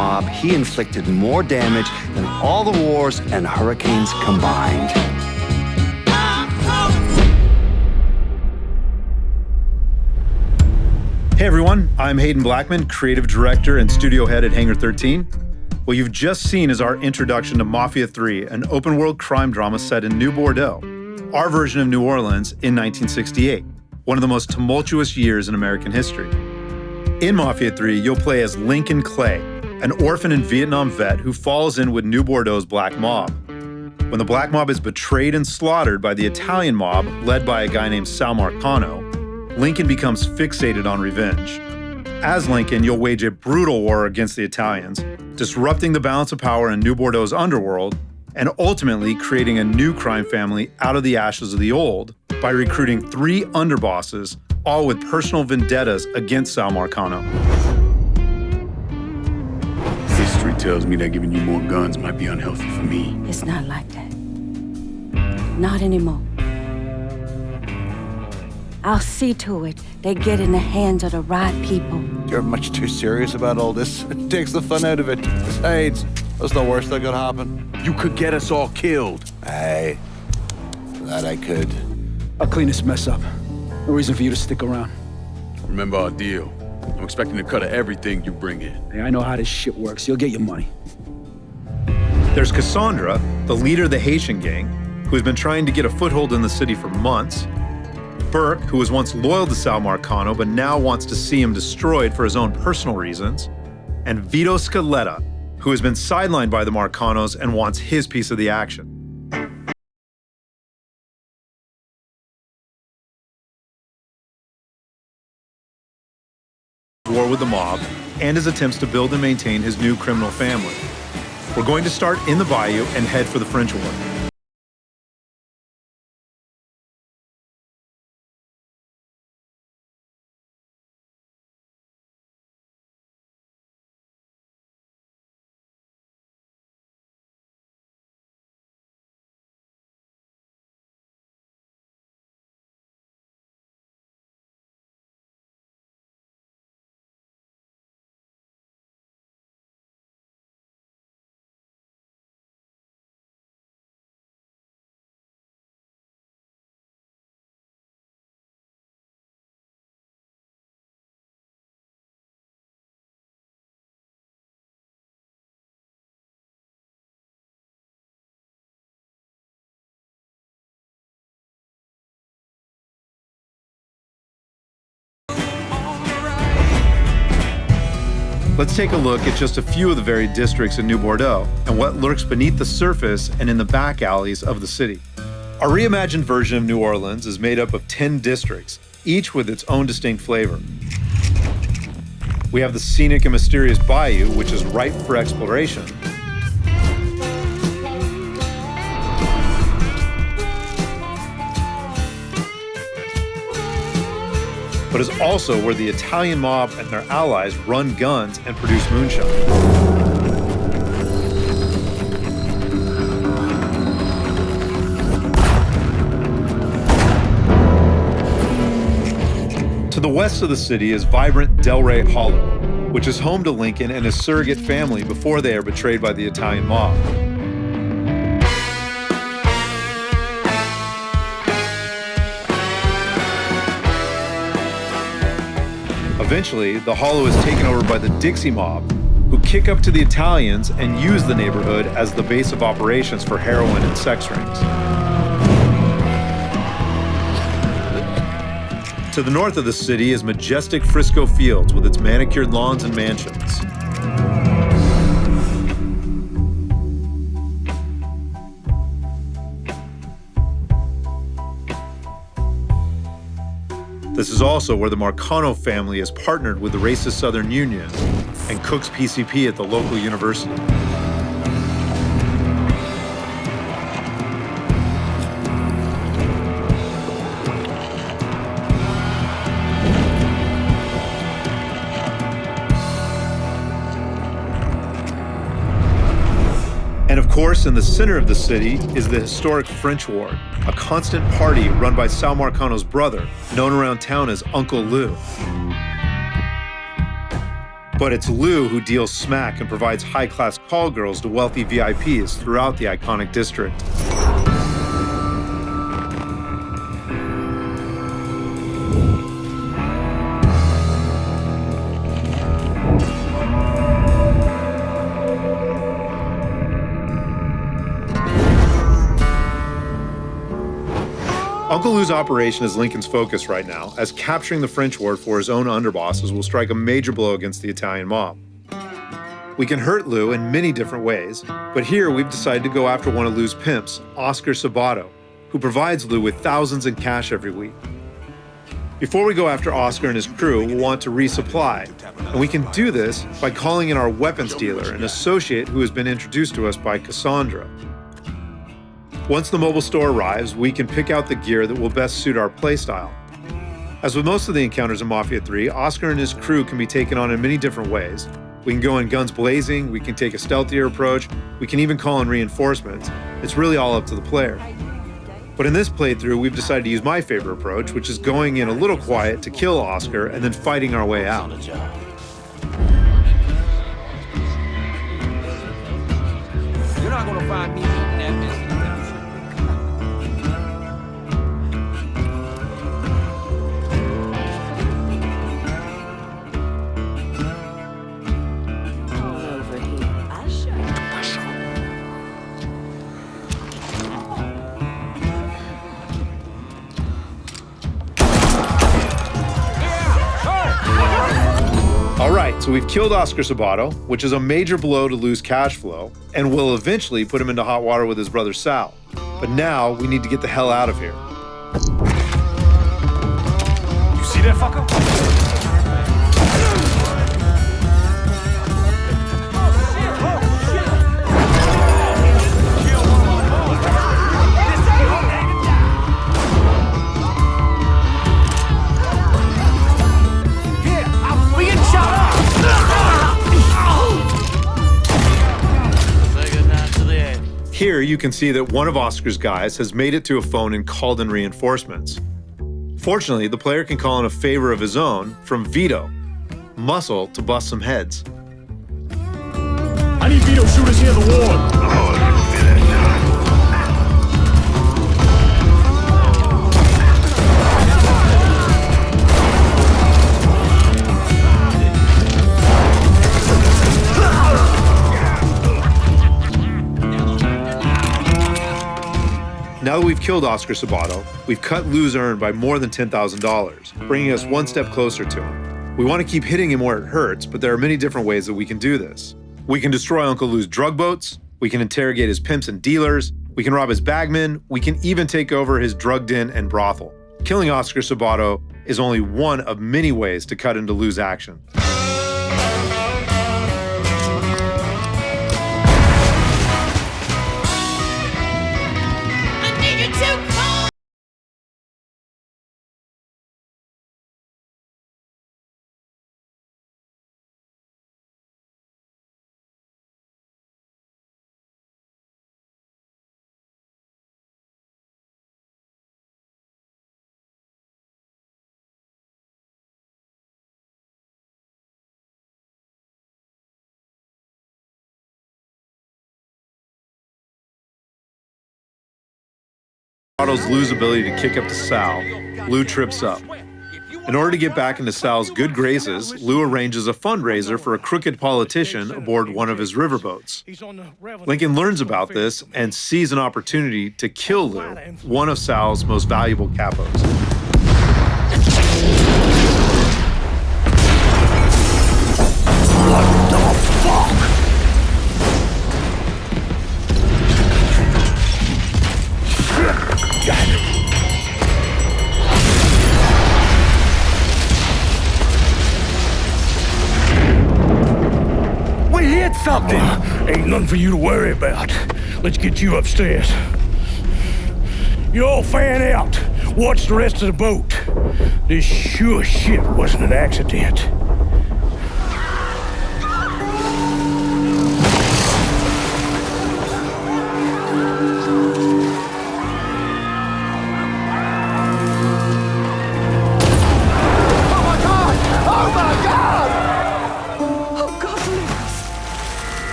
mob, he inflicted more damage than all the wars and hurricanes combined. Hey everyone, I'm Haden Blackman, creative director and studio head at Hangar 13. What you've just seen is our introduction to Mafia III, an open-world crime drama set in New Bordeaux, our version of New Orleans in 1968, one of the most tumultuous years in American history. In Mafia III, you'll play as Lincoln Clay, an orphan and Vietnam vet who falls in with New Bordeaux's black mob. When the black mob is betrayed and slaughtered by the Italian mob, led by a guy named Sal Marcano, Lincoln becomes fixated on revenge. As Lincoln, you'll wage a brutal war against the Italians, disrupting the balance of power in New Bordeaux's underworld, and ultimately creating a new crime family out of the ashes of the old by recruiting 3 underbosses, all with personal vendettas against Sal Marcano. History tells me that giving you more guns might be unhealthy for me. It's not like that. Not anymore. I'll see to it they get in the hands of the right people. You're much too serious about all this. It takes the fun out of it. Besides, what's the worst that could happen? You could get us all killed. Aye, that I could. I'll clean this mess up. No reason for you to stick around. Remember our deal. I'm expecting a cut of everything you bring in. Hey, I know how this shit works. You'll get your money. There's Cassandra, the leader of the Haitian gang, who has been trying to get a foothold in the city for months. Burke, who was once loyal to Sal Marcano, but now wants to see him destroyed for his own personal reasons. And Vito Scaletta, who has been sidelined by the Marcanos and wants his piece of the action. War with the mob, and his attempts to build and maintain his new criminal family. We're going to start in the bayou and head for the French War. Let's take a look at just a few of the varied districts in New Bordeaux and what lurks beneath the surface and in the back alleys of the city. Our reimagined version of New Orleans is made up of 10 districts, each with its own distinct flavor. We have the scenic and mysterious bayou, which is ripe for exploration. But is also where the Italian mob and their allies run guns and produce moonshine. To the west of the city is vibrant Delray Hollow, which is home to Lincoln and his surrogate family before they are betrayed by the Italian mob. Eventually, the Hollow is taken over by the Dixie mob, who kick up to the Italians and use the neighborhood as the base of operations for heroin and sex rings. To the north of the city is majestic Frisco Fields with its manicured lawns and mansions. This is also where the Marcano family is partnered with the racist Southern Union and cooks PCP at the local university. And of course, in the center of the city is the historic French Ward, a constant party run by Sal Marcano's brother, known around town as Uncle Lou. But it's Lou who deals smack and provides high-class call girls to wealthy VIPs throughout the iconic district. Uncle Lou's operation is Lincoln's focus right now, as capturing the French ward for his own underbosses will strike a major blow against the Italian mob. We can hurt Lou in many different ways, but here we've decided to go after one of Lou's pimps, Oscar Sabato, who provides Lou with thousands in cash every week. Before we go after Oscar and his crew, we'll want to resupply, and we can do this by calling in our weapons dealer, an associate who has been introduced to us by Cassandra. Once the mobile store arrives, we can pick out the gear that will best suit our playstyle. As with most of the encounters in Mafia 3, Oscar and his crew can be taken on in many different ways. We can go in guns blazing, we can take a stealthier approach, we can even call in reinforcements. It's really all up to the player. But in this playthrough, we've decided to use my favorite approach, which is going in a little quiet to kill Oscar and then fighting our way out. You're not gonna find me eating that messy. All right, so we've killed Oscar Sabato, which is a major blow to Lou's cash flow, and will eventually put him into hot water with his brother Sal. But now we need to get the hell out of here. You see that fucker? Here you can see that one of Oscar's guys has made it to a phone and called in reinforcements. Fortunately, the player can call in a favor of his own from Vito, Muscle, to bust some heads. I need Vito shooters near the ward. Now that we've killed Oscar Sabato, we've cut Lou's earn by more than $10,000, bringing us one step closer to him. We want to keep hitting him where it hurts, but there are many different ways that we can do this. We can destroy Uncle Lou's drug boats, we can interrogate his pimps and dealers, we can rob his bagmen, we can even take over his drug den and brothel. Killing Oscar Sabato is only one of many ways to cut into Lou's action. Lou's ability to kick up to Sal, Lou trips up. In order to get back into Sal's good graces, Lou arranges a fundraiser for a crooked politician aboard one of his riverboats. Lincoln learns about this and sees an opportunity to kill Lou, one of Sal's most valuable capos. Something. Ain't nothing for you to worry about. Let's get you upstairs. You all fan out. Watch the rest of the boat. This sure shit wasn't an accident.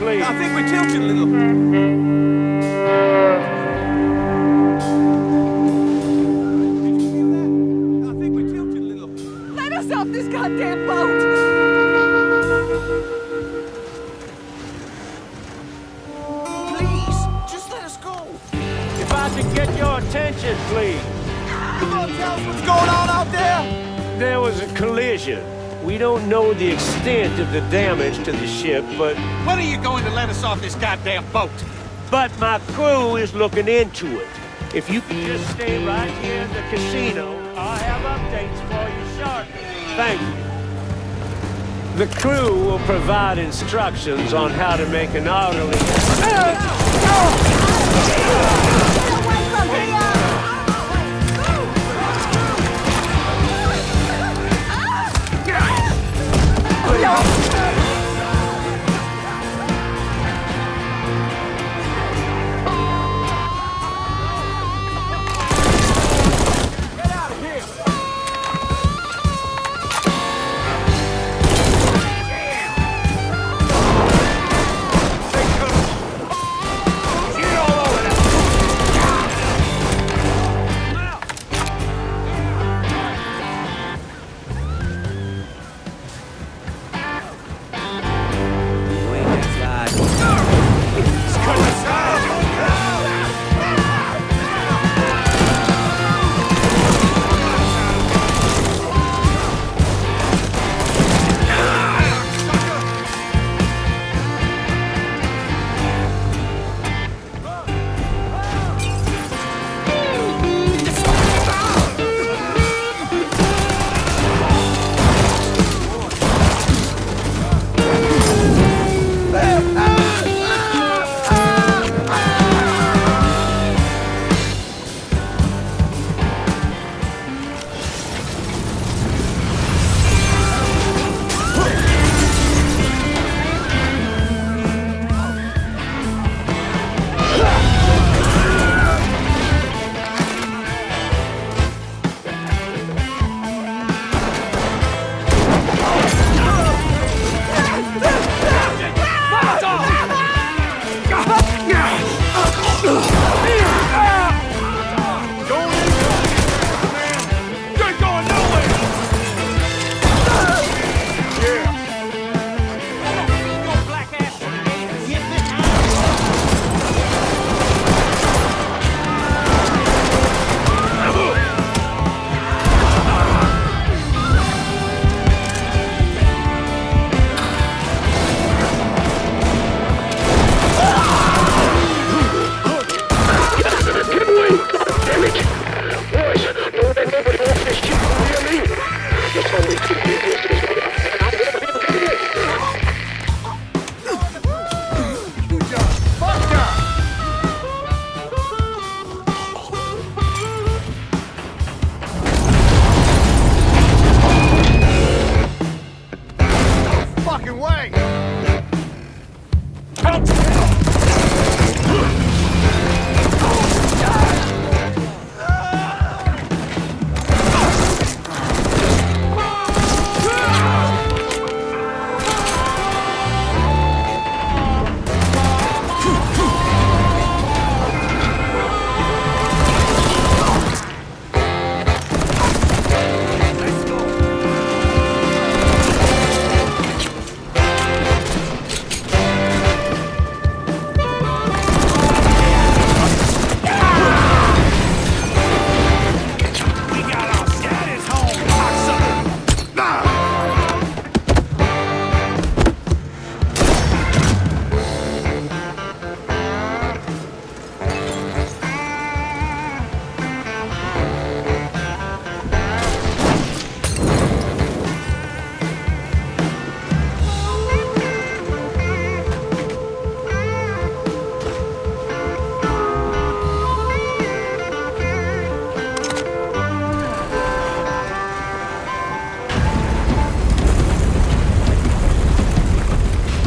please. I think we're tilting a little. I think we're tilting a little. Let us off this goddamn boat! Please, just let us go. If I could get your attention, please. You gonna tell us what's going on out there? There was a collision. We don't know the extent of the damage to the ship, but When are you going to let us off this goddamn boat? my crew is looking into it. If you could just stay right here in the casino, I'll have updates for you shortly. Thank you. The crew will provide instructions on how to make an orderly...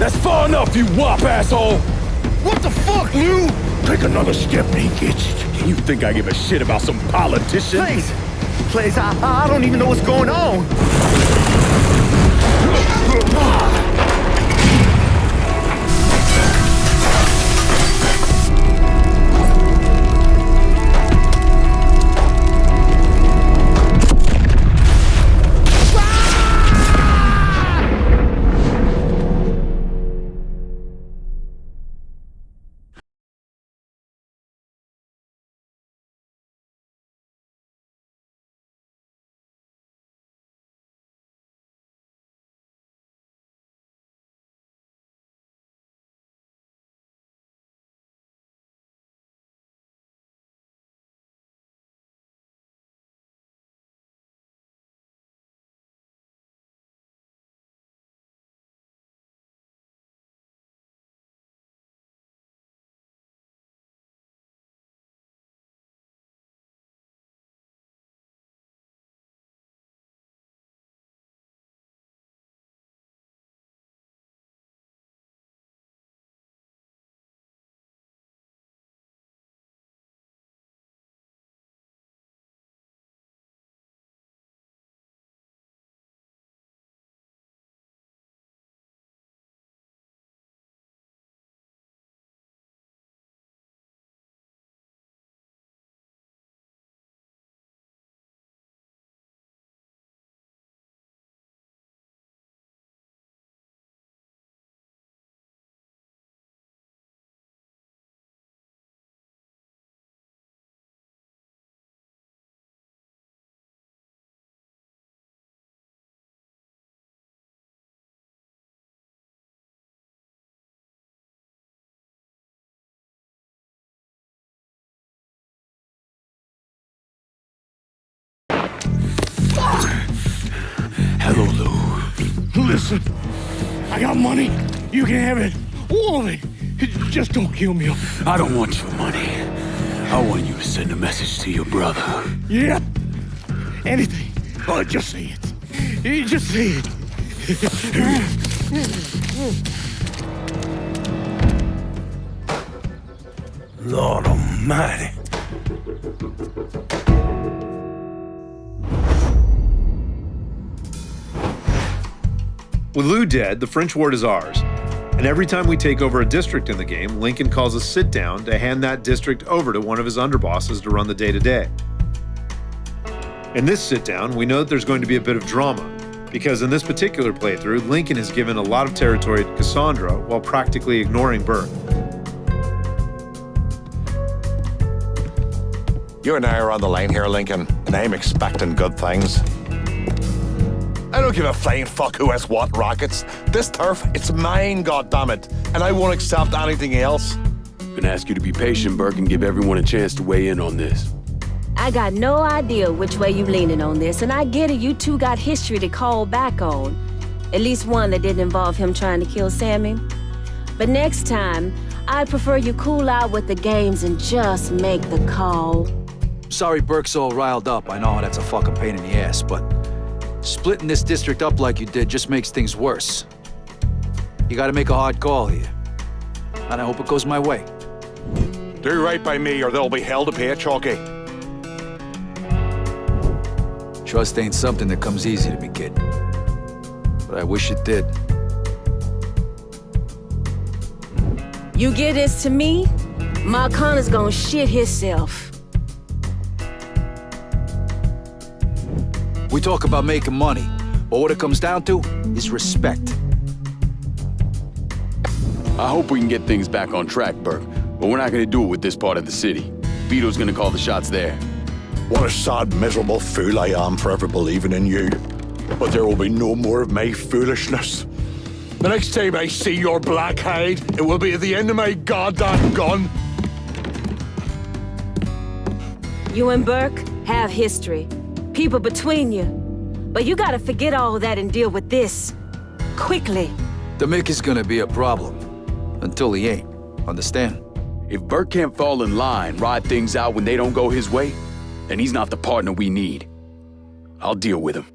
That's far enough, you wop asshole! What the fuck, Lou? Take another step and he gets it. You think I give a shit about some politician? Please, I don't even know what's going on. Listen, I got money. You can have it. All of it. Just don't kill me. I don't want your money. I want you to send a message to your brother. Yeah. Anything. Oh, just say it. Just say it. Lord Almighty. With Lou dead, the French ward is ours. And every time we take over a district in the game, Lincoln calls a sit-down to hand that district over to one of his underbosses to run the day-to-day. In this sit-down, we know that there's going to be a bit of drama, because in this particular playthrough, Lincoln has given a lot of territory to Cassandra while practically ignoring Burke. You and I are on the line here, Lincoln, and I'm expecting good things. I don't give a flying fuck who has what rockets. This turf, it's mine, goddammit, and I won't accept anything else. Gonna ask you to be patient, Burke, and give everyone a chance to weigh in on this. I got no idea which way you leaning on this, and I get it, you two got history to call back on. At least one that didn't involve him trying to kill Sammy. But next time, I prefer you cool out with the games and just make the call. Sorry Burke's all riled up. I know that's a fucking pain in the ass, but splitting this district up like you did just makes things worse. You gotta make a hard call here. And I hope it goes my way. Do right by me or there'll be hell to pay, Chalky. Trust ain't something that comes easy to me, kid. But I wish it did. You give this to me, Ma Connor's gonna shit himself. We talk about making money, but what it comes down to is respect. I hope we can get things back on track, Burke, but we're not gonna do it with this part of the city. Vito's gonna call the shots there. What a sad, miserable fool I am for ever believing in you. But there will be no more of my foolishness. The next time I see your black hide, it will be at the end of my goddamn gun. You and Burke have history. People between you. But you gotta forget all that and deal with this. Quickly. The Mick is gonna be a problem. Until he ain't. Understand? If Burke can't fall in line, ride things out when they don't go his way, then he's not the partner we need. I'll deal with him.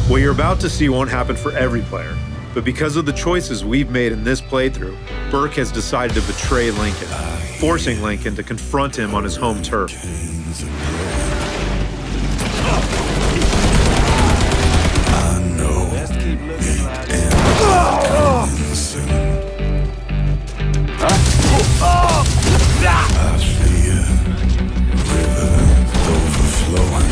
What you're about to see won't happen for every player, but because of the choices we've made in this playthrough, Burke has decided to betray Lincoln, forcing Lincoln to confront him on his home turf. I know. Let's keep looking like it. I see a river overflowing.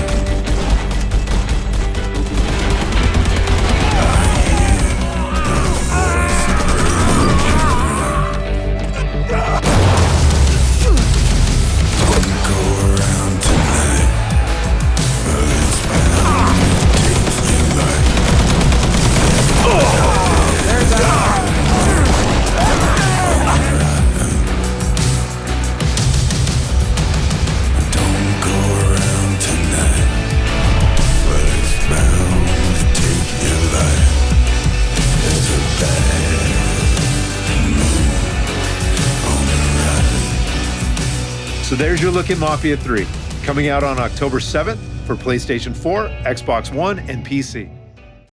So there's your look at Mafia 3, coming out on October 7th for PlayStation 4, Xbox One, and PC.